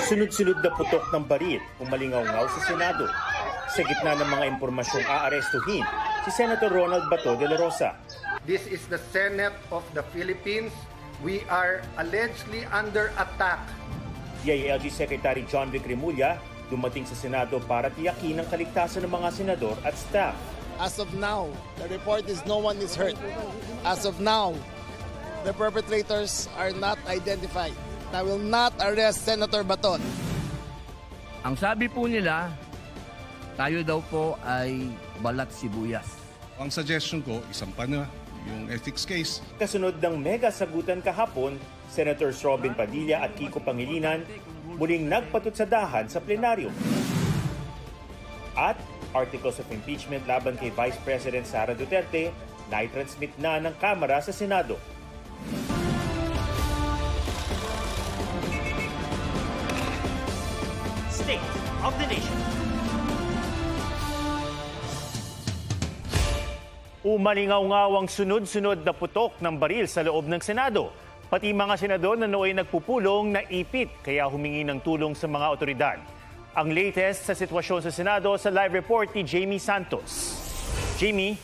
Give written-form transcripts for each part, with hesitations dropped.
Sunod-sunod na putok ng baril umalingaw-ngaw sa Senado. Sa gitna ng mga impormasyong aarestuhin, si Senator Ronald Bato de la Rosa. This is the Senate of the Philippines. We are allegedly under attack. DILG Secretary John Vic Remulla dumating sa Senado para tiyakin ang kaligtasan ng mga senador at staff. As of now, the report is no one is hurt. As of now, the perpetrators are not identified. I will not arrest Senator Baton. Ang sabi po nila, tayo daw po ay balat sibuyas. Ang suggestion ko, isampa na yung ethics case. Kasunod ng mega sagutan kahapon, Senators Robin Padilla at Kiko Pangilinan muling nagpatutsadahan sa plenaryo. At articles of impeachment laban kay Vice President Sara Duterte na i-transmit na ng Kamara sa Senado. State of the Nation. Umalingaw-ngaw ang sunod-sunod na putok ng baril sa loob ng Senado. Pati mga senador na nooy nagpupulong na ipit kaya humingi ng tulong sa mga otoridad. Ang latest sa sitwasyon sa Senado sa live report ni Jamie Santos. Jamie?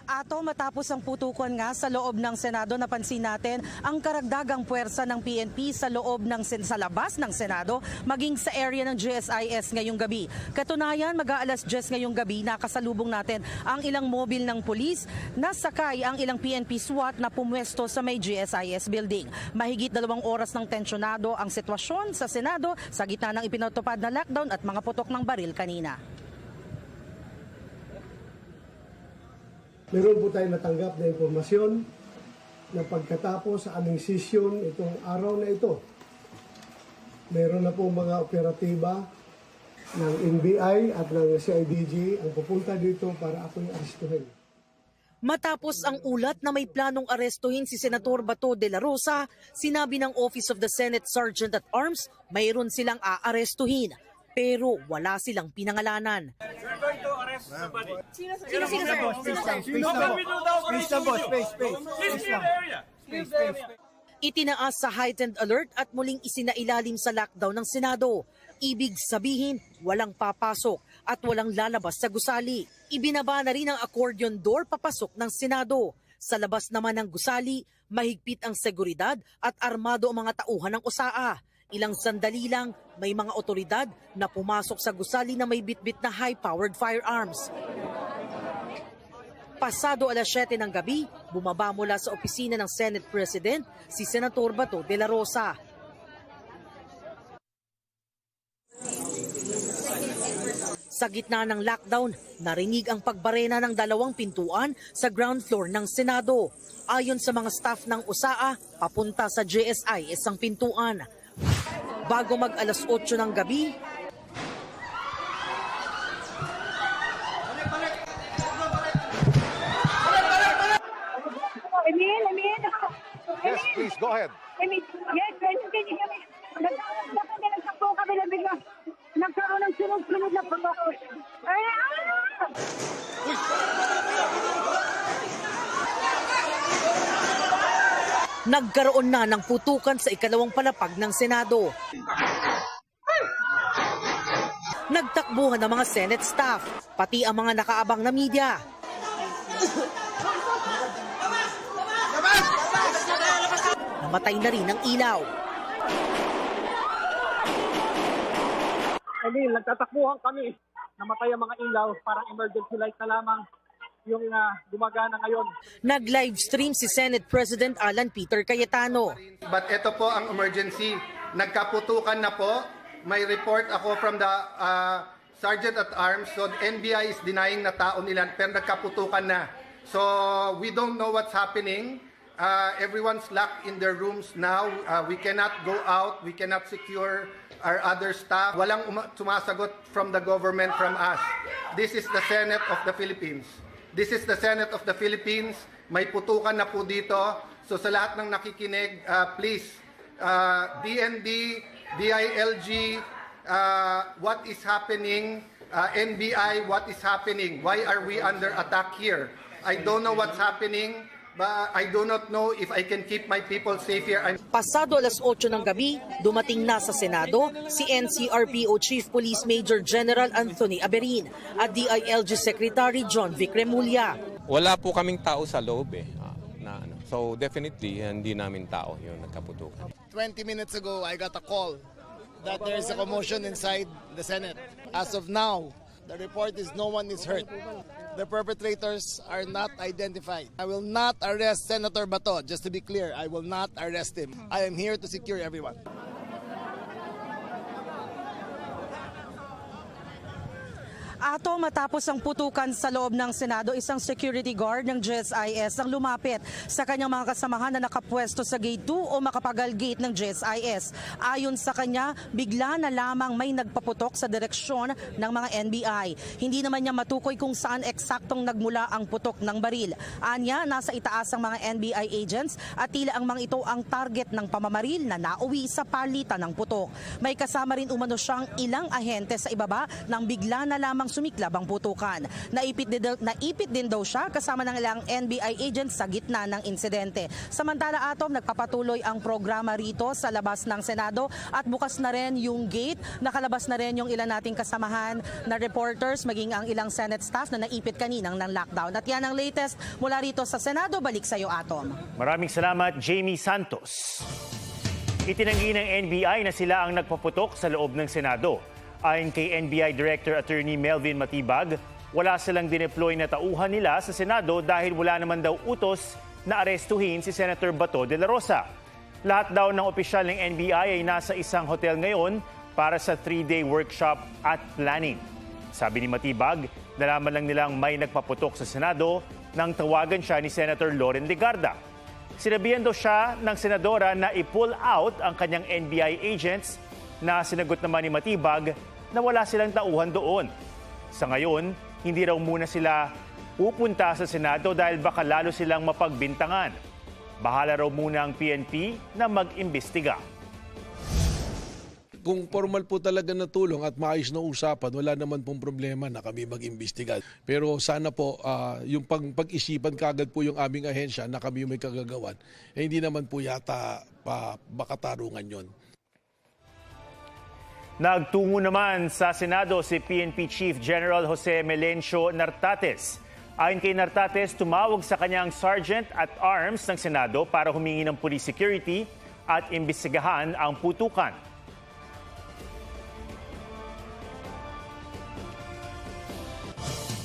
Ato, matapos ang putukan nga sa loob ng Senado, napansin natin ang karagdagang puwersa ng PNP sa loob sa labas ng Senado, maging sa area ng GSIS ngayong gabi. Katunayan, mag-aalas 10 ngayong gabi, nakasalubong natin ang ilang mobil ng pulis, nasakay ang ilang PNP SWAT na pumwesto sa may GSIS building. Mahigit 2 oras ng tensyonado ang sitwasyon sa Senado sa gitna ng ipinatupad na lockdown at mga putok ng baril kanina. Meron po tayo natanggap na impormasyon na pagkatapos sa aming session itong araw na ito, meron na po mga operatiba ng NBI at ng CIDG ang pupunta dito para ako'y arestuhin. Matapos ang ulat na may planong arestuhin si Senator Bato de la Rosa, sinabi ng Office of the Senate Sergeant at Arms, mayroon silang aarestuhin. Pero wala silang pinangalanan. We're going to arrest somebody. Sino, sir? Itinaas sa heightened alert at muling isinailalim sa lockdown ng Senado. Ibig sabihin, walang papasok at walang lalabas sa gusali. Ibinaba na rin ang accordion door papasok ng Senado. Sa labas naman ng gusali, mahigpit ang seguridad at armado ang mga tauhan ng USAA. Ilang sandali lang, may mga otoridad na pumasok sa gusali na may bitbit na high-powered firearms. Pasado alas 7 ng gabi, bumaba mula sa opisina ng Senate President si Senator Bato de la Rosa. Sa gitna ng lockdown, narinig ang pagbarena ng 2 pintuan sa ground floor ng Senado. Ayon sa mga staff ng USAA, papunta sa GSIS ang pintuan. Bago mag alas 8 ng gabi, Yes, please, go ahead. Yes, can you hear me? Nagsakto kami na bigla. Nagkaroon ng sunod-sunod na pagkakot. nagkaroon na ng putukan sa ikalawang palapag ng Senado. Nagtakbuhan ang mga Senate staff, pati ang mga nakaabang na media. Namatay na rin ang ilaw. Nagtatakbuhan kami. Namatay ang mga ilaw, parang emergency light na lamang yung gumagana ngayon. Nag-live stream si Senate President Alan Peter Cayetano. But ito po ang emergency. Nagkaputukan na po. May report ako from the Sergeant at Arms. So the NBI is denying na tao nila pero nagkaputukan na. So we don't know what's happening. Everyone's locked in their rooms now. We cannot go out. We cannot secure our other staff. Walang sumasagot from the government, from us. This is the Senate of the Philippines. This is the Senate of the Philippines. May putukan na po dito. So sa lahat ng nakikinig, please, DND, DILG, what is happening? NBI, what is happening? Why are we under attack here? I don't know what's happening. But I do not know if I can keep my people safe here. Pasado alas 8 ng gabi, dumating na sa Senado si NCRPO Chief Police Major General Anthony Aberin at DILG Secretary John Vic Remulla. Wala po kaming tao sa loob So definitely, hindi namin tao yung nagkaputukan. 20 minutes ago, I got a call that there is a commotion inside the Senate. As of now, the report is no one is hurt. The perpetrators are not identified. I will not arrest Senator Bato. Just to be clear, I will not arrest him. I am here to secure everyone. Ato, matapos ang putukan sa loob ng Senado, isang security guard ng GSIS ang lumapit sa kanyang mga kasamahan na nakapwesto sa Gate 2 o Makapagal Gate ng GSIS. Ayon sa kanya, bigla na lamang may nagpaputok sa direksyon ng mga NBI. Hindi naman niya matukoy kung saan eksaktong nagmula ang putok ng baril. Anya, nasa itaas ang mga NBI agents at tila ang mga ito ang target ng pamamaril na nauwi sa palitan ng putok. May kasama rin umano siyang ilang ahente sa ibaba nang bigla na lamang sumiklab ang putukan. Naipit din daw siya kasama ng ilang NBI agents sa gitna ng insidente. Samantala, Atom, nagpapatuloy ang programa rito sa labas ng Senado at bukas na rin yung gate. Nakalabas na rin yung ilan nating kasamahan na reporters maging ang ilang Senate staff na naipit kaninang ng lockdown. At yan ang latest mula rito sa Senado. Balik sa iyo, Atom. Maraming salamat, Jamie Santos. Itinanggi ng NBI na sila ang nagpaputok sa loob ng Senado. Ayon kay NBI Director Attorney Melvin Matibag, wala silang dineploy na tauhan nila sa Senado dahil wala naman daw utos na arestuhin si Senator Bato de la Rosa. Lahat daw ng opisyal ng NBI ay nasa isang hotel ngayon para sa 3-day workshop at planning. Sabi ni Matibag, nalaman lang nilang may nagpaputok sa Senado nang tawagan siya ni Senator Loren Legarda. Sinabihan daw siya ng senadora na i-pull out ang kanyang NBI agents na sinagot naman ni Matibag na wala silang tauhan doon. Sa ngayon, hindi raw muna sila pupunta sa Senado dahil baka lalo silang mapagbintangan. Bahala raw muna ang PNP na mag-imbestiga. Kung formal po talaga na tulong at maayos na usapan, wala naman pong problema na kami mag-imbestiga. Pero sana po, yung pag-isipan kagad po yung aming ahensya na kami yung may kagagawan, hindi naman po yata baka tarungan yon. Nagtungo naman sa Senado si PNP Chief General Jose Melencio Nartates. Ayon kay Nartates, tumawag sa kanyang Sergeant at Arms ng Senado para humingi ng police security at imbestigahan ang putukan.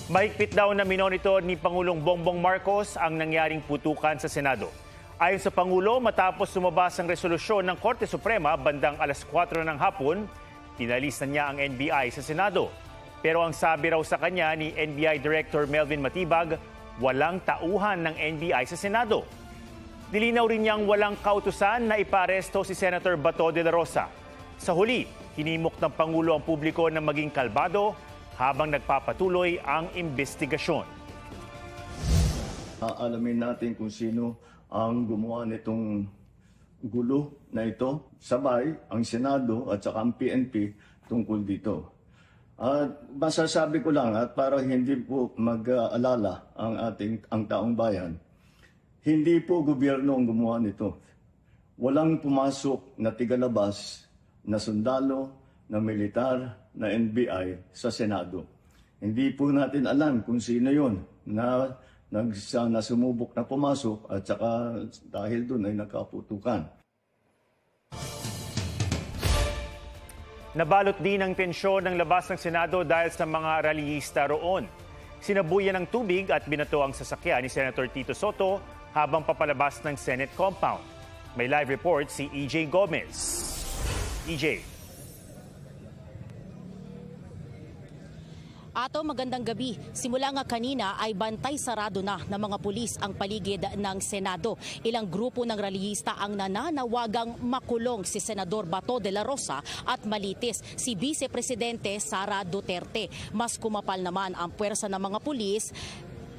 Mahigpit daw na minonitor ni Pangulong Bongbong Marcos ang nangyaring putukan sa Senado. Ayon sa Pangulo, matapos sumabas ang resolusyon ng Korte Suprema bandang alas 4 ng hapon, tinalis na niya ang NBI sa Senado. Pero ang sabi raw sa kanya ni NBI Director Melvin Matibag, walang tauhan ng NBI sa Senado. Nilinaw rin niyang walang kautusan na iparesto si Senator Bato de la Rosa. Sa huli, hinimok ng Pangulo ang publiko na maging kalmado habang nagpapatuloy ang investigasyon. Alamin natin kung sino ang gumawa nitong gulo na ito, sabay ang Senado at saka ang PNP tungkol dito. At masasabi ko lang at para hindi po mag-alala ang taong bayan, hindi po gobyerno ang gumawa nito. Walang pumasok na tigalabas na sundalo, na militar, na NBI sa Senado. Hindi po natin alam kung sino yon na sumubok na pumasok at saka dahil doon ay nagkaputukan. Nabalot din ang tensyon ng labas ng Senado dahil sa mga rallyista roon. Sinabuyan ng tubig at binato ang sasakyan ni Senator Tito Soto habang papalabas ng Senate compound. May live report si EJ Gomez. EJ. Ato, magandang gabi. Simula nga kanina ay bantay sarado na ng mga pulis ang paligid ng Senado. Ilang grupo ng rallyista ang nananawagang makulong si Senador Bato de la Rosa at malitis si Vice Presidente Sara Duterte. Mas kumapal naman ang puwersa ng mga pulis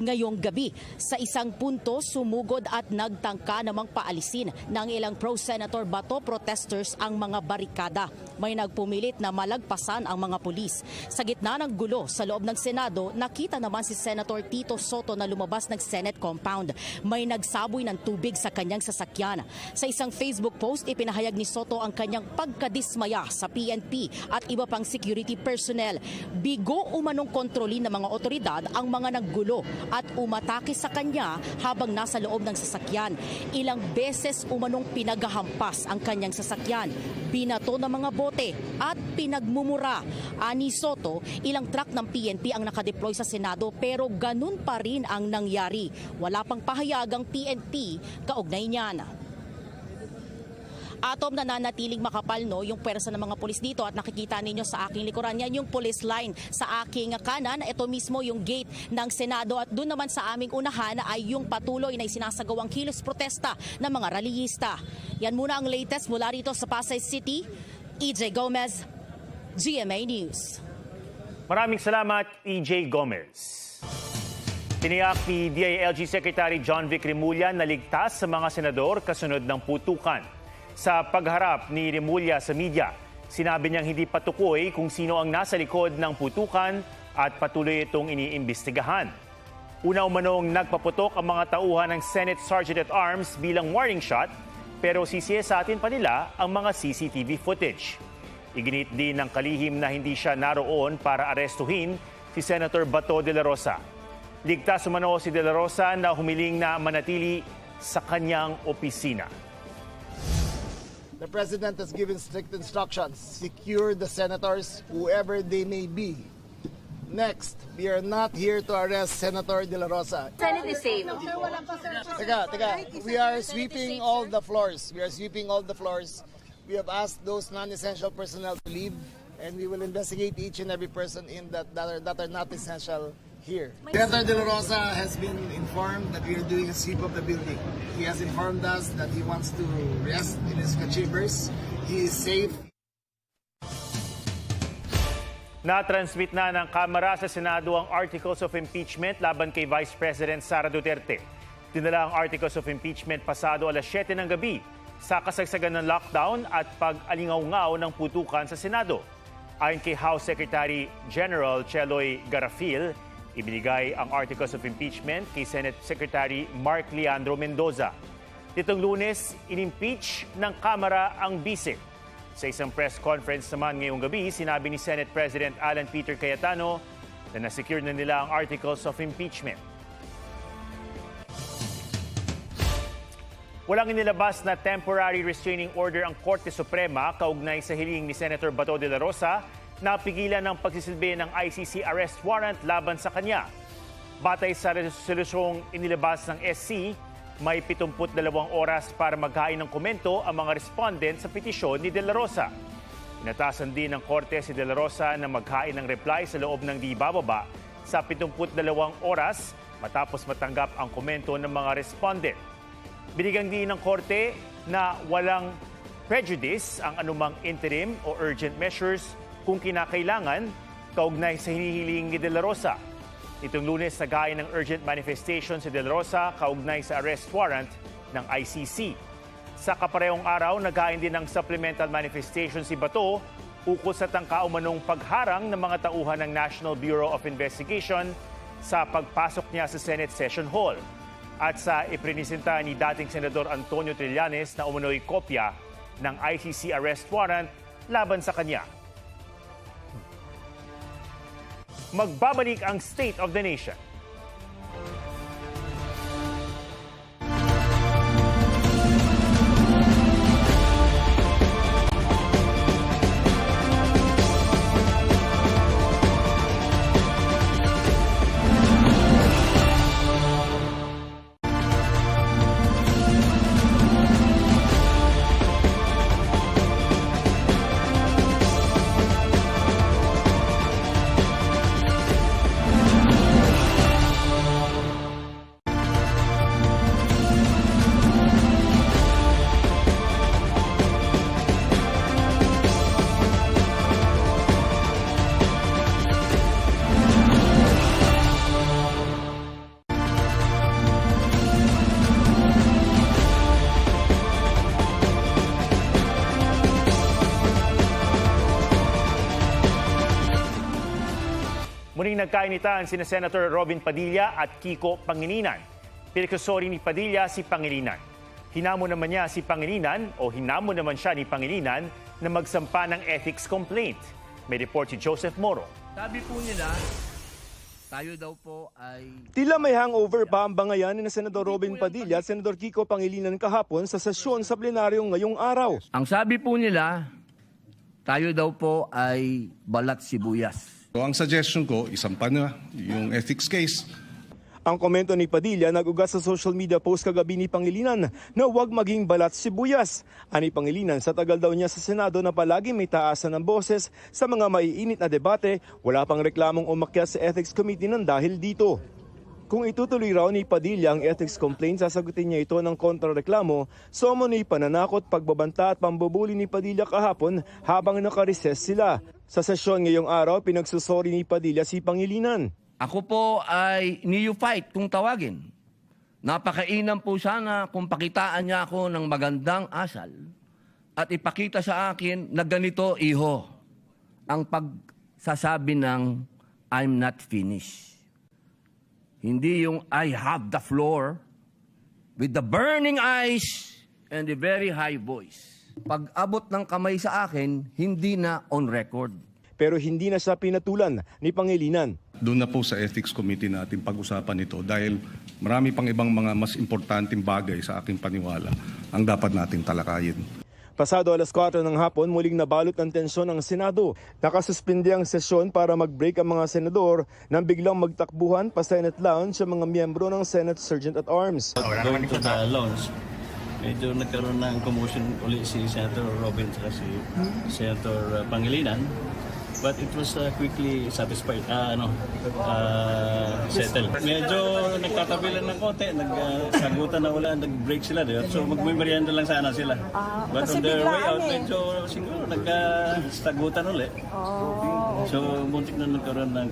ngayong gabi. Sa isang punto, sumugod at nagtangka namang paalisin ng ilang pro-Senator Bato protesters ang mga barikada. May nagpumilit na malagpasan ang mga pulis. Sa gitna ng gulo sa loob ng Senado, nakita naman si Senator Tito Soto na lumabas ng Senate compound. May nagsaboy ng tubig sa kanyang sasakyan. Sa isang Facebook post, ipinahayag ni Soto ang kanyang pagkadismaya sa PNP at iba pang security personnel. Bigo umanong kontrolin ng mga otoridad ang mga naggulo at umatake sa kanya habang nasa loob ng sasakyan. Ilang beses umanong pinaghahampas ang kanyang sasakyan, binato ng mga bote at pinagmumura. Ani Soto, ilang truck ng PNP ang nakadeploy sa Senado pero ganun pa rin ang nangyari. Wala pang pahayagang PNP kaugnay niyan. Atom, nananatiling makapal yung pwersa ng mga pulis dito at nakikita ninyo sa aking likuran yan yung police line. Sa aking kanan, ito mismo yung gate ng Senado at doon naman sa aming unahan ay yung patuloy na isinasagawang kilos protesta ng mga rallyista. Yan muna ang latest mula rito sa Pasay City. EJ Gomez, GMA News. Maraming salamat, EJ Gomez. Tiniyak ni DILG Secretary John Vic Remulla na ligtas sa mga senador kasunod ng putukan. Sa pagharap ni Remulla sa media, sinabi niyang hindi patukoy kung sino ang nasa likod ng putukan at patuloy itong iniimbestigahan. Una umanong nagpaputok ang mga tauhan ng Senate Sergeant at Arms bilang warning shot pero sisiyasatin pa nila ang mga CCTV footage. Iginit din ng kalihim na hindi siya naroon para arestuhin si Senator Bato de la Rosa. Ligtas umano si de la Rosa na humiling na manatili sa kanyang opisina. The President has given strict instructions. Secure the senators, whoever they may be. Next, we are not here to arrest Senator De La Rosa. Senate is safe. Teka. We are sweeping all the floors. We have asked those non-essential personnel to leave, and we will investigate each and every person in that are not essential here. Senator De La Rosa has been informed that we are doing a sweep of the building. He has informed us that he wants to rest in his chambers. He is safe. Na-transmit na ng Kamara sa Senado ang Articles of Impeachment laban kay Vice President Sara Duterte. Dinala ang Articles of Impeachment pasado alas 7 ng gabi sa kasagsagan ng lockdown at pag-alingaw-ngaw ng putukan sa Senado. Ayon kay House Secretary General Cheloy Garafil, ibinigay ang Articles of Impeachment kay Senate Secretary Mark Leandro Mendoza. Nitong Lunes, inimpeach ng Kamara ang bise. Sa isang press conference naman ngayong gabi, sinabi ni Senate President Alan Peter Cayetano na nasecure na nila ang Articles of Impeachment. Walang inilabas na temporary restraining order ang Korte Suprema kaugnay sa hiling ni Senator Bato de la Rosa na pigilan ng pagsisilbi ng ICC arrest warrant laban sa kanya. Batay sa resolusyong inilabas ng SC, may 72 oras para maghain ng komento ang mga respondent sa petisyon ni De La Rosa. Inatasan din ng Korte si De La Rosa na maghain ng reply sa loob ng di bababa sa 72 oras matapos matanggap ang komento ng mga respondent. Binigyan din ng Korte na walang prejudice ang anumang interim o urgent measures kung kinakailangan kaugnay sa hinihiling ni De La Rosa. Itong Lunes, naghain ng urgent manifestation si De La Rosa kaugnay sa arrest warrant ng ICC. Sa kaparehong araw, naghain din ng supplemental manifestation si Bato ukol sa tangka umanong pagharang ng mga tauhan ng National Bureau of Investigation sa pagpasok niya sa Senate Session Hall. At sa iprinisinta ni dating Senador Antonio Trillanes na umano'y kopya ng ICC arrest warrant laban sa kanya. Magbabalik ang State of the Nation. nagkainitan sina Senator Robin Padilla at Kiko Pangilinan. Pinagsusori ni Padilla si Pangilinan. Hinamon naman niya si Pangilinan o hinamon naman siya ni Pangilinan na magsampa ng ethics complaint. May report si Joseph Moro. Sabi po nila, tayo daw po ay... Tila may hangover pa ang bangayan ni Senador Robin Padilla at Senador Kiko Pangilinan kahapon sa sesyon sa plenaryo ngayong araw. Ang sabi po nila, tayo daw po ay balat sibuyas. So, ang suggestion ko, isampa na yung ethics case. Ang komento ni Padilla nag-ugat sa social media post kagabi ni Pangilinan na huwag maging balat sibuyas. Ani Pangilinan, sa tagal daw niya sa Senado na palagi may taasan ng boses sa mga maiinit na debate, wala pang reklamong umakyat sa Ethics Committee ng dahil dito. Kung itutuloy raw ni Padilla ang ethics complaint, sasagutin niya ito ng kontrareklamo, ni pananakot, pagbabanta at pambubuli ni Padilla kahapon habang nakareses sila. Sa sesyon ngayong araw, pinagsusori ni Padilla si Pangilinan. Ako po ay neophyte kung tawagin. Napakainam po sana kung pakitaan niya ako ng magandang asal at ipakita sa akin na ganito, iho, ang pagsasabi ng I'm not finished. Hindi yung I have the floor with the burning eyes and the very high voice. Pag abot ng kamay sa akin, hindi na on record. Pero hindi na siya pinatulan ni Pangilinan. Doon na po sa Ethics Committee natin pag-usapan ito dahil marami pang ibang mga mas importanteng bagay sa aking paniwala ang dapat natin talakayin. Pasado alas 4 ng hapon, muling nabalot ng tensyon ang Senado. Nakasuspindi ang sesyon para mag-break ang mga senador nang biglang magtakbuhan pa Senate Lounge sa mga miyembro ng Senate Sergeant at Arms. Going to the lounge, medyo nagkaroon ng commotion uli si Senator Robin at si Senator Pangilinan. But it was quickly satisfied, settled. Medyo nagtatabilan ng konti, nagsagutan na wala, nag-break sila. So magmimerienda lang sana sila. But on their way out, medyo siguro nagsagutan ulit. So muntik na nagkaroon ng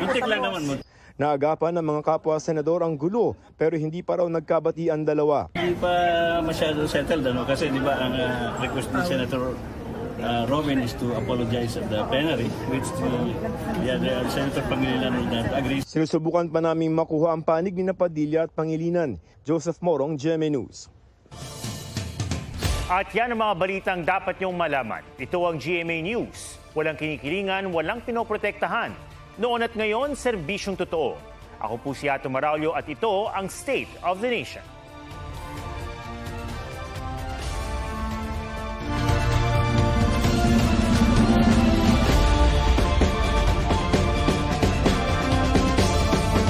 muntik lang naman. Naagapan ng mga kapwa senador ang gulo pero hindi pa raw nagkabatian dalawa. Hindi pa masyado settled kasi di ba ang request ni Senator Robin is to apologize at the plenary, which the other Senator Pangilinan will not agree. Sinusubukan pa naming makuha ang panig ni Padilla at Pangilinan. Joseph Morong, GMA News. At yan ang mga balitang dapat niyong malaman. Ito ang GMA News. Walang kinikilingan, walang pinoprotektahan. Noon at ngayon, serbisyong totoo. Ako po si Ato Maraulio at ito ang State of the Nation.